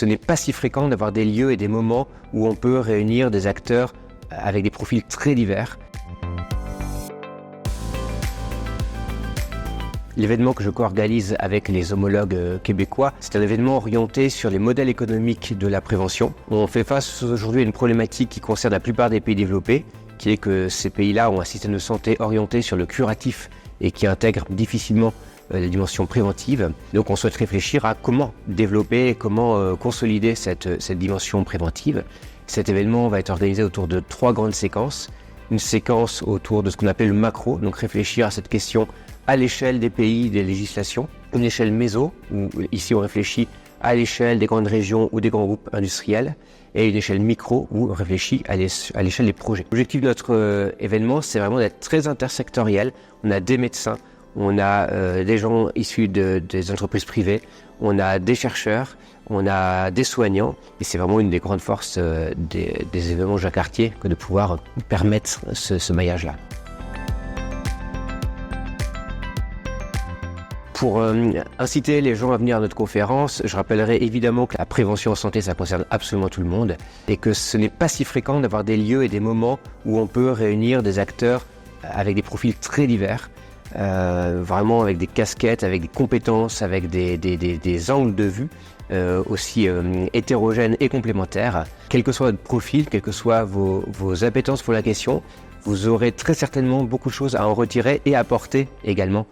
ce n'est pas si fréquent d'avoir des lieux et des moments où on peut réunir des acteurs avec des profils très divers. L'événement que je co-organise avec les homologues québécois, c'est un événement orienté sur les modèles économiques de la prévention. On fait face aujourd'hui à une problématique qui concerne la plupart des pays développés, qui est que ces pays-là ont un système de santé orienté sur le curatif et qui intègre difficilement la dimension préventive. Donc on souhaite réfléchir à comment développer et comment consolider cette dimension préventive. Cet événement va être organisé autour de 3 grandes séquences. Une séquence autour de ce qu'on appelle le macro, donc réfléchir à cette question à l'échelle des pays, des législations. Une échelle méso, où ici on réfléchit à l'échelle des grandes régions ou des grands groupes industriels. Et une échelle micro, où on réfléchit à l'échelle des projets. L'objectif de notre événement, c'est vraiment d'être très intersectoriel. On a des médecins, on a des gens issus des entreprises privées, on a des chercheurs, on a des soignants, et c'est vraiment une des grandes forces des événements Jacques Cartier que de pouvoir permettre ce maillage-là. Pour inciter les gens à venir à notre conférence, je rappellerai évidemment que la prévention en santé, ça concerne absolument tout le monde, et que ce n'est pas si fréquent d'avoir des lieux et des moments où on peut réunir des acteurs avec des profils très divers, vraiment avec des casquettes, avec des compétences, avec des angles de vue aussi hétérogènes et complémentaires. Quel que soit votre profil, quelles que soient vos appétences pour la question, vous aurez très certainement beaucoup de choses à en retirer et à apporter également.